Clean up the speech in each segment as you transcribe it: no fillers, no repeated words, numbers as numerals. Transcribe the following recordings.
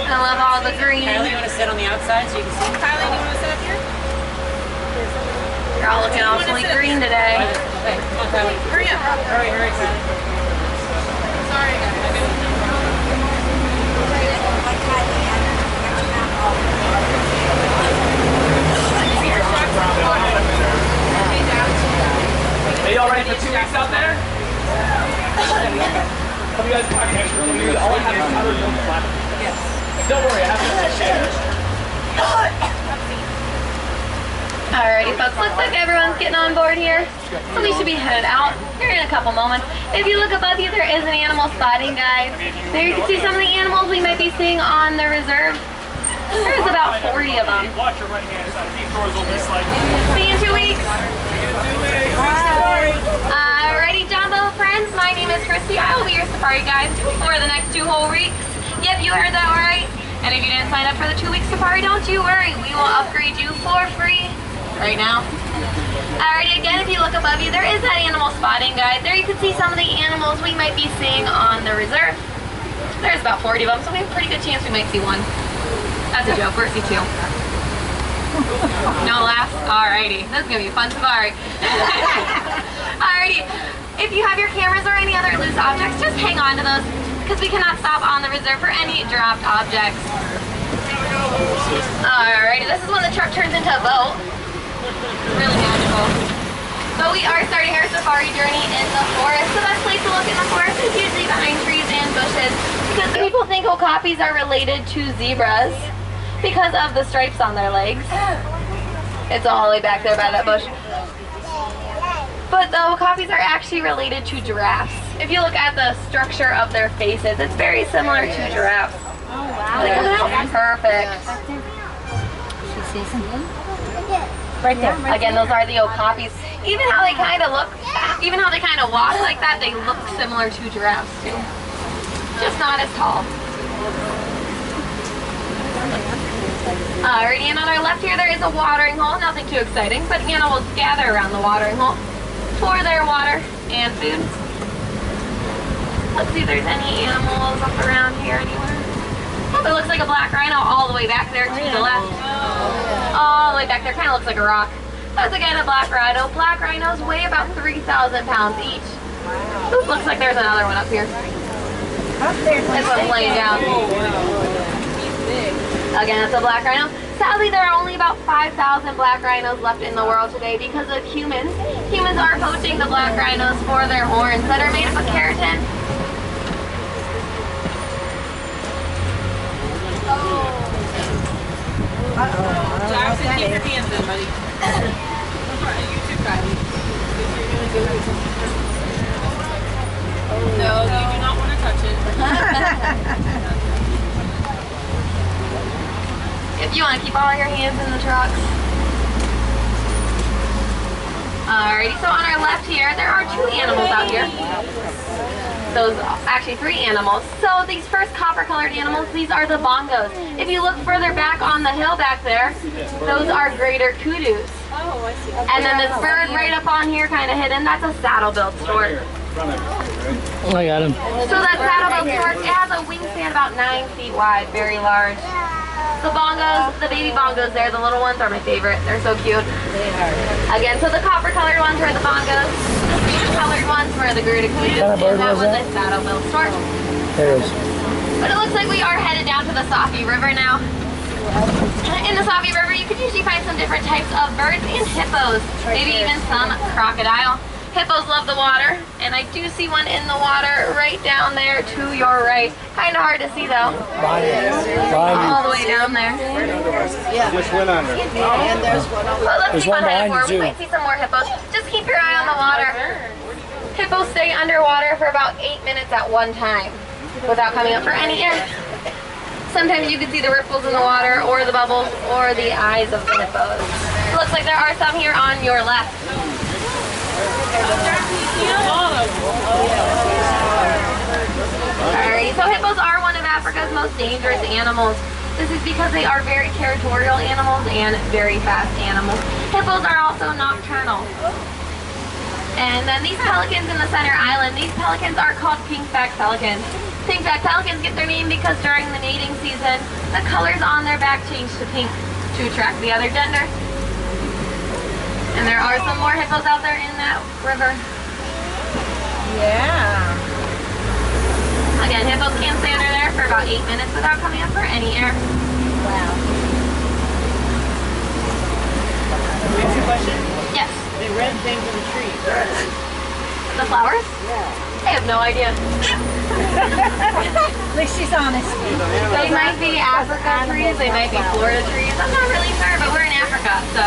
I love all the green. Kylie, you want to sit on the outside so you can see? Kylie, do you want to sit up here? You're all looking awfully green today. Okay, come on, Kylie. Hurry up. Hurry, Kylie. Sorry, guys. Are y'all ready for 2 weeks out there? Have you guys packed extra? All I have is powdered milk flat. Yes. Don't worry, I have to share. Alrighty folks, looks like everyone's getting on board here. So we should be headed out here in a couple moments. If you look above you, there is an animal spotting guide. There you can see some of the animals we might be seeing on the reserve. There's about 40 of them. Watch your right hand side. These doors will be slightly. See you in 2 weeks. Alrighty, Jumbo friends, my name is Christy. I will be your safari guide for the next 2 whole weeks. Yep, you heard that right. And if you didn't sign up for the 2-week safari, don't you worry. We will upgrade you for free right now. Alrighty, again, if you look above you, there is that animal spotting guide. There you can see some of the animals we might be seeing on the reserve. There's about 40 of them, so we have a pretty good chance we might see one. That's a joke, we'll see 2. No laughs? Alrighty, this is going to be a fun safari. Alrighty, if you have your cameras or any other loose objects, just hang on to those because we cannot stop on the reserve for any dropped objects. Alrighty, this is when the truck turns into a boat. Really magical. But we are starting our safari journey in the forest. The best place to look in the forest is usually behind trees and bushes because people think okapis are related to zebras because of the stripes on their legs. It's all the way back there by that bush. But the okapis are actually related to giraffes. If you look at the structure of their faces, it's very similar to giraffes. Oh, wow. Perfect. She sees something? Right there. Again, those are the okapis. Even how they kind of look, even how they kind of walk like that, they look similar to giraffes too. Just not as tall. Alrighty, and on our left here there is a watering hole. Nothing too exciting, but animals gather around the watering hole for their water and food. Let's see if there's any animals up around here anywhere. Oh, it looks like a black rhino all the way back there to the left. All the way back there, kind of looks like a rock. That's again a black rhino. Black rhinos weigh about 3,000 pounds each. Ooh, looks like there's another one up here. This one's laying down. Again, it's a black rhino. Sadly, there are only about 5,000 black rhinos left in the world today because of humans. Humans are poaching the black rhinos for their horns that are made up of keratin. Jackson, keep your hands in, buddy. You too, Kylie. No, you do not want to touch it. If you want to keep all your hands in the trucks. Alrighty, so on our left here, there are 2 animals out here. Those, actually 3 animals. So these first copper-colored animals, these are the bongos. If you look further back on the hill back there, those are greater kudus. Oh, I see. And then this bird right up on here, kind of hidden, that's a saddle-billed stork. Oh, I got him. So that saddle-billed stork, it has a wingspan about 9 feet wide, very large. The bongos, the baby bongos there, the little ones are my favorite. They're so cute. Again, so the copper-colored ones are the bongos. The green-colored ones were the greater kudus. What kind of bird And that was was that? a saddle-billed stork. There it is. But it looks like we are headed down to the Safi River now. In the Safi River, you can usually find some different types of birds and hippos, maybe even some crocodile. Hippos love the water, and I do see one in the water right down there to your right. Kind of hard to see though. All the way down there. Just went under. And there's one over Well, let's There's keep on one heading behind forward. you, We too. might see some more hippos. Just keep your eye on the water. Hippos stay underwater for about 8 minutes at one time without coming up for any air. Sometimes you can see the ripples in the water or the bubbles or the eyes of the hippos. Looks like there are some here on your left. Alright, so hippos are one of Africa's most dangerous animals. This is because they are very territorial animals and very fast animals. Hippos are also nocturnal. And then these pelicans in the center island, these pelicans are called pink-backed pelicans. Pink-backed pelicans get their name because during the mating season, the colors on their back change to pink to attract the other gender. And there are some more hippos out there in that river. Yeah. Again, hippos can stay under there for about 8 minutes without coming up for any air. Wow. Can I ask you a question? Yes. The red things in the trees. The flowers? Yeah. I have no idea. At least she's honest. They might be Africa trees, they might be Florida trees. I'm not really sure, but we're in Africa, so.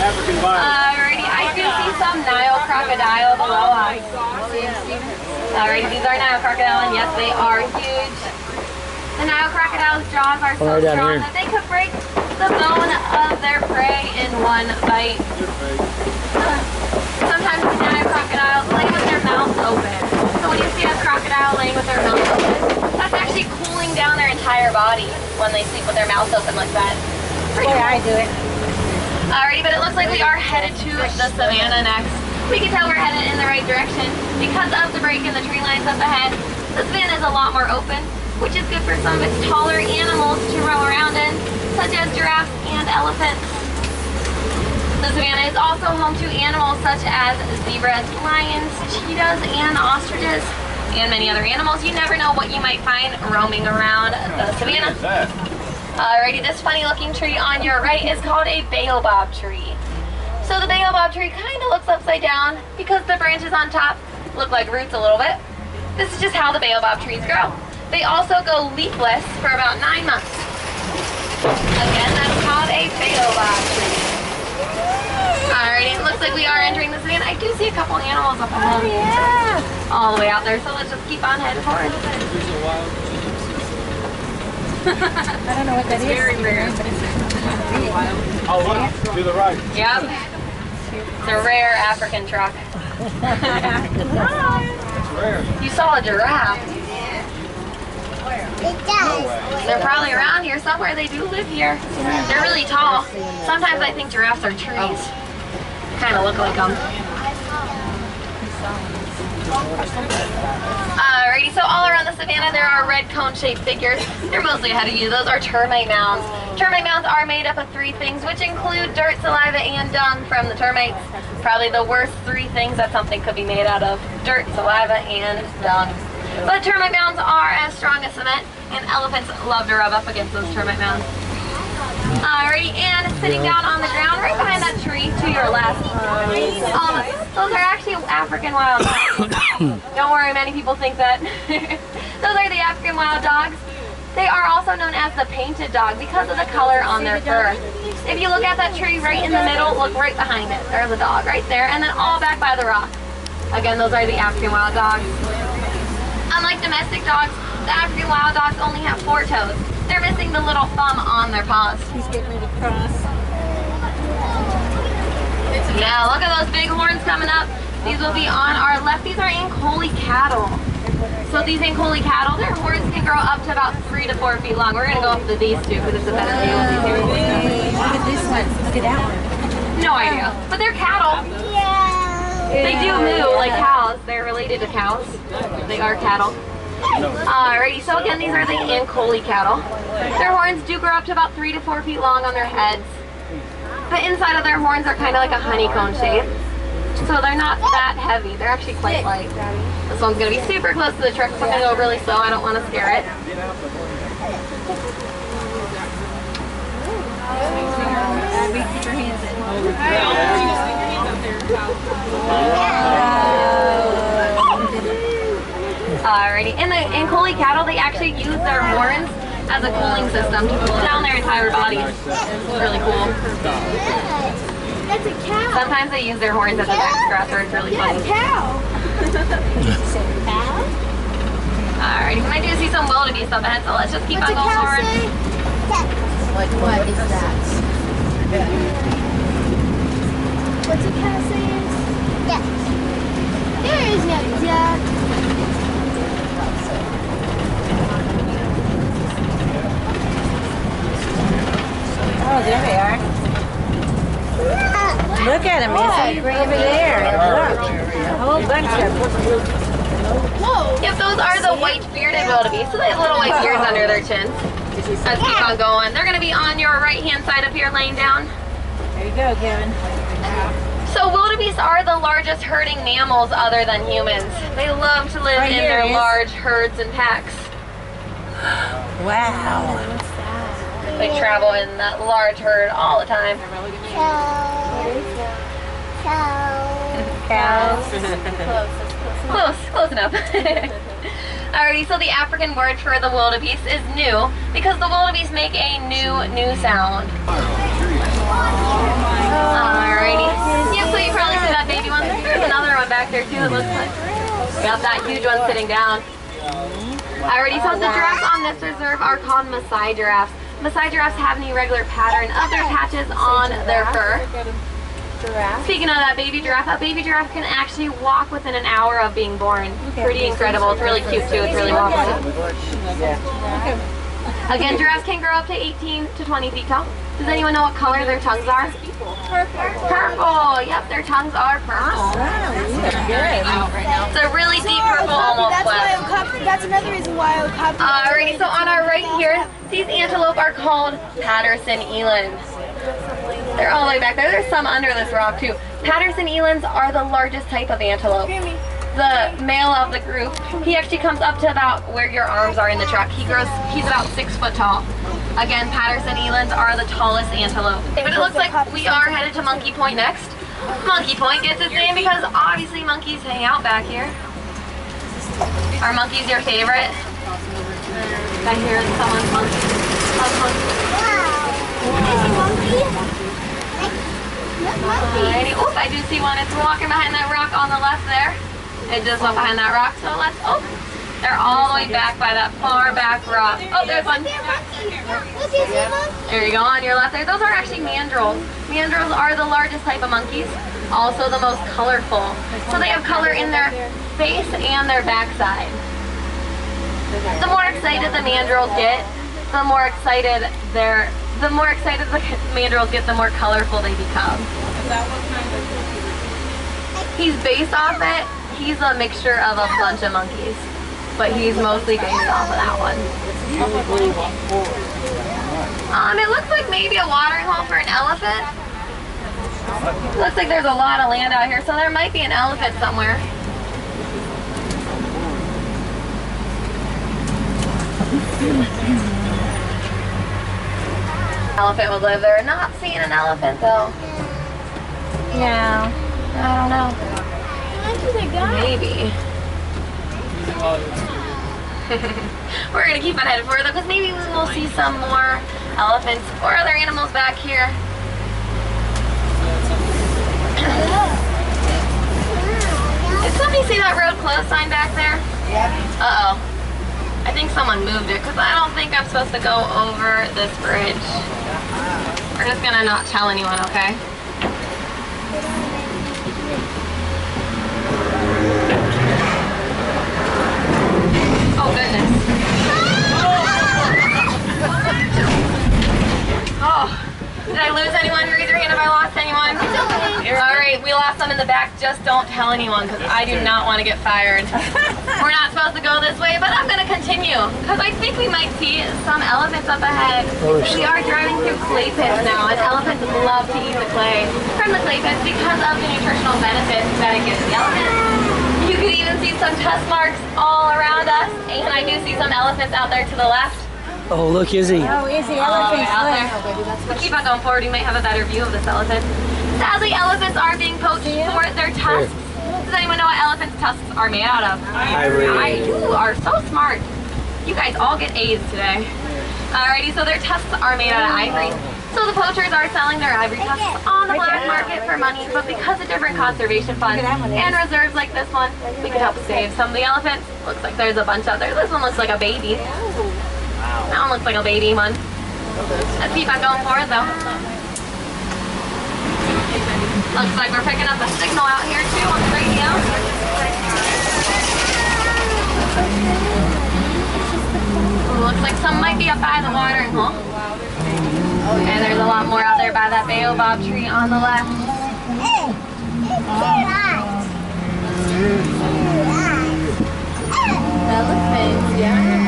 African vine. Alrighty, I do see some Nile crocodile below us. Alrighty, these are Nile crocodile, and yes, they are huge. The Nile crocodile's jaws are so Right down strong here. that they could break the bone of their prey in one bite. Sometimes the Nile crocodiles lay with their mouths open. So when you see a crocodile laying with their mouth open, that's actually cooling down their entire body when they sleep with their mouths open like that. Pretty Boy, cool. I do it. Alrighty, but it looks like we are headed to the Savannah next. We can tell we're headed in the right direction because of the break in the tree lines up ahead. The Savannah is a lot more open, which is good for some of its taller animals to roam around in, such as giraffes and elephants. The Savannah is also home to animals such as zebras, lions, cheetahs, and ostriches, and many other animals. You never know what you might find roaming around the Savannah. Alrighty, this funny looking tree on your right is called a baobab tree. So the baobab tree kind of looks upside down because the branches on top look like roots a little bit. This is just how the baobab trees grow. They also go leafless for about 9 months. Again, that's called a baobab tree. Alrighty, it looks like we are entering the Savannah. I do see a couple animals up ahead. Oh, yeah. All the way out there, so let's just keep on heading forward. I don't know what that is. Very rare. But it's Wild. Oh, look, to the right. Yep. It's a rare African truck. You saw a giraffe. It does. They're probably around here somewhere. They do live here. They're really tall. Sometimes I think giraffes are trees. Kind of look like them. Alrighty, so all around the Savannah there are red cone-shaped figures. They're mostly ahead of you. Those are termite mounds. Termite mounds are made up of 3 things, which include dirt, saliva, and dung from the termites. Probably the worst 3 things that something could be made out of: dirt, saliva, and dung. But termite mounds are as strong as cement, and elephants love to rub up against those termite mounds. Alrighty, and sitting down on the ground right behind that tree to your left, those are actually African wild dogs. Don't worry, many people think that. Those are the African wild dogs. They are also known as the painted dog because of the color on their fur. If you look at that tree right in the middle, look right behind it. There's a dog right there, and then all back by the rock. Again, those are the African wild dogs. Unlike domestic dogs, the African wild dogs only have 4 toes. They're missing the little thumb on their paws. He's getting ready to cross. Yeah, look at those big horns coming up. These will be on our left. These are Ankole cattle. So these Ankole cattle, their horns can grow up to about 3 to 4 feet long. We're going to go up to these 2 because it's a better view of these here. Look at this one. Look at that one. No idea. But they're cattle. They do moo like cows. They're related to cows. They are cattle. Alrighty, so again, these are the Ankole cattle. Their horns do grow up to about 3 to 4 feet long on their heads. The inside of their horns are kind of like a honeycomb shape. So they're not that heavy. They're actually quite light. This one's going to be super close to the truck, so I'm going to go really slow. I don't want to scare it. Put your hands in. Alrighty, in the Ankole cattle, they actually use their horns as a cooling system to cool down their entire bodies. It's really cool. That's a cow. Sometimes they use their horns as a neck scratcher. It's really funny. Cow. Alrighty, I do see some wildebeest up ahead, so let's just keep on going forward. What is that? What's a cow saying? Yes. There is no duck. Oh, there they are. Look at them, Missy. Right over there. Look. A whole bunch of them. Whoa. Yep, those are the white bearded wildebeest. So they have little white beards under their chins. Let's keep on going. They're going to be on your right-hand side up here, laying down. There you go, Kevin. So wildebeest are the largest herding mammals other than humans. They love to live in their large herds and packs. Wow. They travel in that large herd all the time. Cows. Close enough. Alrighty, so the African word for the wildebeest is new because the wildebeest make a new sound. Alrighty. Yeah, so you probably see that baby one. There's another one back there too, it looks like. We got that huge one sitting down. Alrighty, so the giraffes on this reserve are called Maasai giraffes. Maasai giraffes have an irregular pattern of their patches on their fur. Speaking of that baby giraffe, a baby giraffe can actually walk within an hour of being born. Pretty incredible. It's really cute too. It's really walkable. Again, giraffes can grow up to 18 to 20 feet tall. Does anyone know what color their tongues are? Purple. Yep, their tongues are purple. It's a really deep purple, almost black. That's another reason why Okapi. Alrighty, so on our right here, these antelope are called Patterson elands. They're all the way back there. There's some under this rock too. Patterson elands are the largest type of antelope. The male of the group, he actually comes up to about where your arms are in the truck. He's about 6 foot tall. Again, Patterson elands are the tallest antelope. But it looks like we are headed to Monkey Point next. Monkey Point gets its name because obviously monkeys hang out back here. Are monkeys your favorite? I hear someone's monkey. Alrighty. Oh, I do see one. It's walking behind that rock on the left there. It just went behind that rock. So let's. Oh, they're all the way back by that far back rock. Oh, there's one. There you go on your left there. Those are actually mandrills. Mandrills are the largest type of monkeys. Also the most colorful. So they have color in their face and their backside. The more excited the mandrills get, the more excited the mandrills get, the more colorful they become. He's based off it. He's a mixture of a bunch of monkeys, but he's mostly based off of that one. It looks like maybe a watering hole for an elephant. Looks like there's a lot of land out here, so there might be an elephant somewhere. Elephant would live there. Not seeing an elephant though. No. I don't know. Maybe. We're gonna keep on heading forward though, because maybe we will see some more elephants or other animals back here. Did somebody see that road closed sign back there? Yeah. Uh-oh. I think someone moved it, because I don't think I'm supposed to go over this bridge. We're just gonna not tell anyone, okay? Oh goodness. Oh, did I lose anyone? Raise your hand if I lost anyone. Alright, we lost some in the back. Just don't tell anyone because I do not want to get fired. We're not supposed to go this way, but I'm going to continue because I think we might see some elephants up ahead. We are driving through clay pits now, and elephants love to eat the clay from the clay pits because of the nutritional benefits that it gives the elephants. You could even see some tusk marks all around us, and I do see some elephants out there to the left. Oh, look, Izzy. Oh, Izzy, elephants. Out there. We'll keep on going forward. We might have a better view of this elephant. Sadly, elephants are being poached for their tusks. Does anyone know what elephants' tusks are made out of? Ivory. You are so smart. You guys all get A's today. Alrighty, so their tusks are made out of ivory. So the poachers are selling their ivory tusks on the black market for money, but because of different conservation funds and reserves like this one, we could help save some of the elephants. Looks like there's a bunch out there. This one looks like a baby. That one looks like a baby one. Let's keep on going forward though. Looks like we're picking up a signal out here too on the radio. Looks like some might be up by the watering hole. And there's a lot more out there by that baobab tree on the left. Elephants, yeah.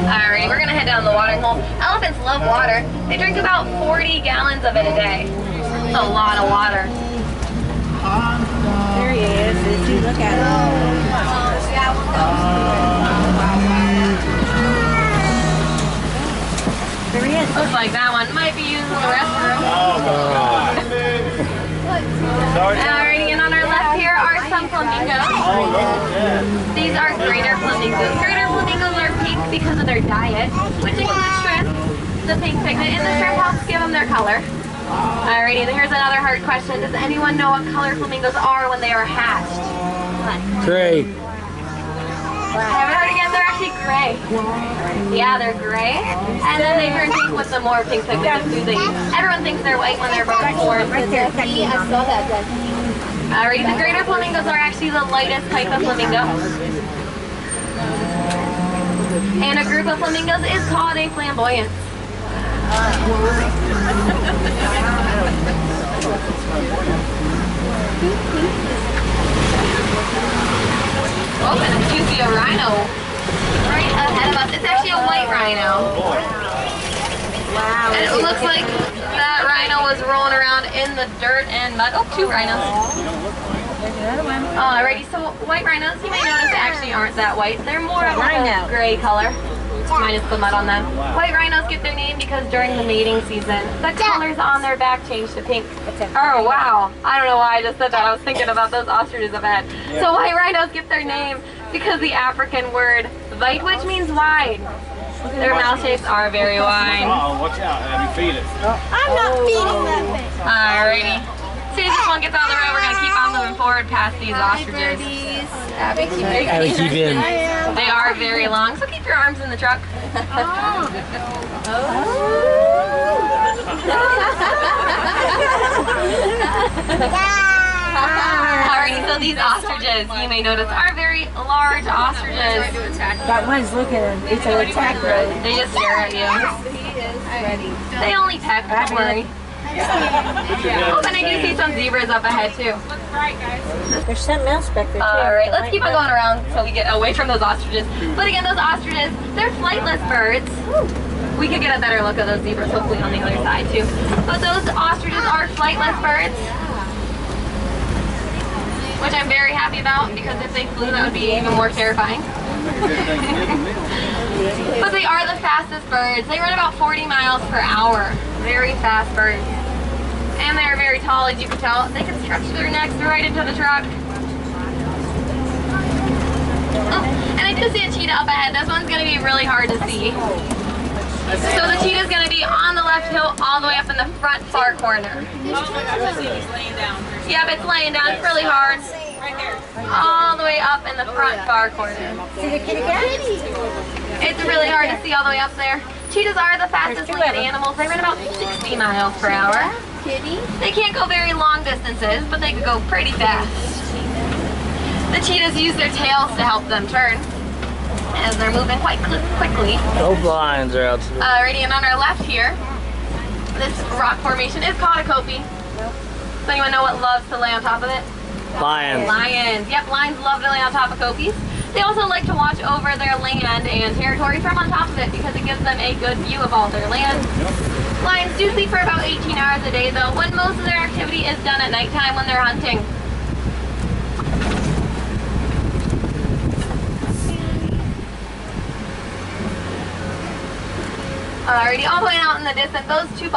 Alrighty, we're gonna head down the watering hole. Elephants love water. They drink about 40 gallons of it a day. It's a lot of water. There he is. Did you look at him? There he is. Looks like that one might be using the restroom. Alrighty, and on our left here are some flamingos. These are greater flamingos. Greater flamingos are pink because of their diet, which includes shrimp. The pink pigment in the shrimp helps give them their color. Alrighty, and here's another hard question. Does anyone know what color flamingos are when they are hatched? Gray. Haven't heard again, they're actually gray. Yeah, they're gray. And then they turn pink with the more pink pigment food they eat. Everyone thinks they're white when they're both born. Right there. I saw that. Alrighty, the greater flamingos are actually the lightest type of flamingo. And a group of flamingos is called a flamboyant. Oh, and I do see a rhino right ahead of us. It's actually a white rhino. Wow. And it looks like that rhino was rolling around in the dirt and mud. Oh, two rhinos. There's another one. Alrighty, so white rhinos, you may notice, actually aren't that white. They're more of like a gray color, minus the mud on them. White rhinos get their name because during the mating season, the colors on their back change to pink. Oh, wow. I don't know why I just said that. I was thinking about those ostriches I've had. So white rhinos get their name because the African word "vite," which means wide. Their mouth shapes are very wide. Uh-oh, watch out. Let me feed it. I'm not feeding that fish. Alrighty. As soon as this one gets out of the road, we're going to keep on moving forward past these ostriches. Gotta keep in. They are very long, so keep your arms in the truck. Alrighty, so these ostriches, you may notice, are very large ostriches. That one's looking at him. It's an attack mode. They just stare at you. They only peck, don't worry. Oh, and I do see some zebras up ahead too. There's something else back there too. Alright, let's keep on going around so we get away from those ostriches. But again, those ostriches, they're flightless birds. We could get a better look at those zebras hopefully on the other side too. But those ostriches are flightless birds, which I'm very happy about because if they flew that would be even more terrifying. But they are the fastest birds. They run about 40 miles per hour. Very fast birds. And they are very tall, as you can tell. They can stretch their necks right into the truck. Oh, and I do see a cheetah up ahead. This one's going to be really hard to see. So the cheetah's going to be on the left hill all the way up in the front far corner. Oh my gosh, I see he's laying down. Yep, it's laying down. It's really hard. Right there. All the way up in the front far corner. See the kitty cat? It's really hard to see all the way up there. Cheetahs are the fastest land animals. They run about 60 miles per hour. They can't go very long distances, but they can go pretty fast. The cheetahs use their tails to help them turn, as they're moving quite quickly. No blinds are out today. Alrighty, and on our left here, this rock formation is called Okapi. Does anyone know what loves to lay on top of it? Lions. Lions. Yep, lions love to lay on top of Okapis. They also like to watch over their land and territory from on top of it because it gives them a good view of all their land. Lions do sleep for about 18 hours a day though, when most of their activity is done at nighttime when they're hunting. Alrighty, all the way out in the distance, those two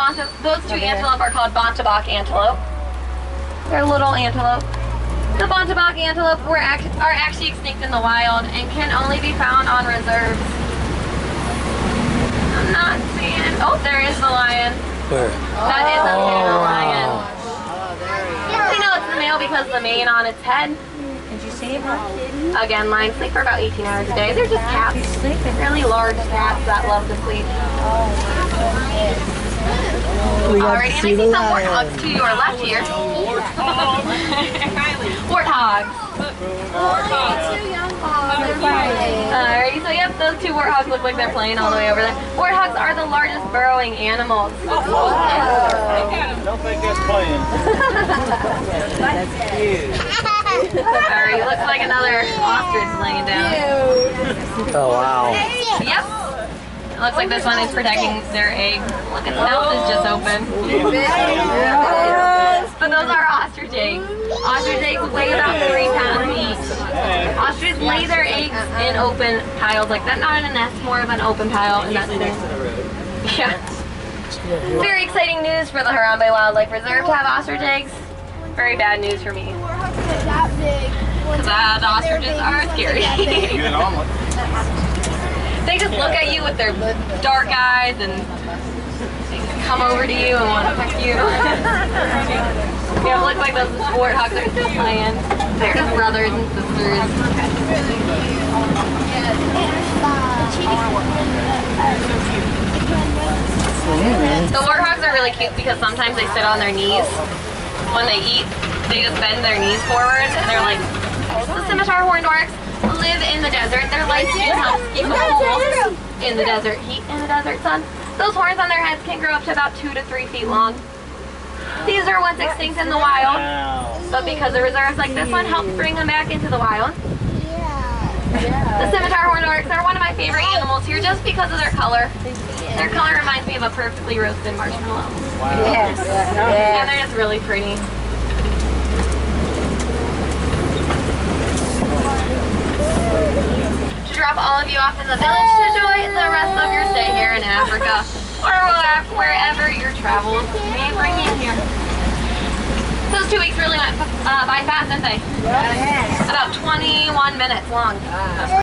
antelope are called Bontabak antelope. They're little antelope. The Bontabak antelope are actually extinct in the wild and can only be found on reserves. I'm not seeing. Oh, there is the lion. Where? That is a male lion. We know it's the male because of the mane on its head. Did you see him? Again, lions sleep for about 18 hours a day. They're just cats. Really large cats that love to sleep. Alright, and I see some warthogs to your left here. Warthogs. Alrighty, so yep, those two warthogs look like they're playing all the way over there. Warthogs are the largest burrowing animals. Don't think that's playing. That's cute. Sorry, looks like another ostrich laying down. Oh, wow. Yep. It looks like this one is protecting their egg. Look, its mouth is just open. But those are ostrich eggs. Ostrich eggs weigh about 3 pounds each. Ostriches lay their eggs in open piles like that. Not in a nest, more of an open pile. And that's it. Yeah. Very exciting news for the Harambe Wildlife Reserve to have ostrich eggs. Very bad news for me. Because the ostriches are scary. Good omelet. They just look at you with their dark eyes and come over to you and want to peck you. Yeah, it looks like those warthogs are still playing. They're just brothers and sisters. The warthogs are really cute because sometimes they sit on their knees when they eat. They just bend their knees forward and they're like, the scimitar horned oryx live in the desert. Their light skin helps keep them cool in the desert heat, in the desert sun. Those horns on their heads can grow up to about 2 to 3 feet long. These are once extinct in the wild, but because of reserves like this one help bring them back into the wild. The scimitar horned oryx are one of my favorite animals here just because of their color. Their color reminds me of a perfectly roasted marshmallow. Wow. Yes. And they're just really pretty. To drop all of you off in the village to enjoy the rest of your stay here in Africa, or wherever your travels may bring you here. Those 2 weeks really went by fast, didn't they? About 21 minutes long.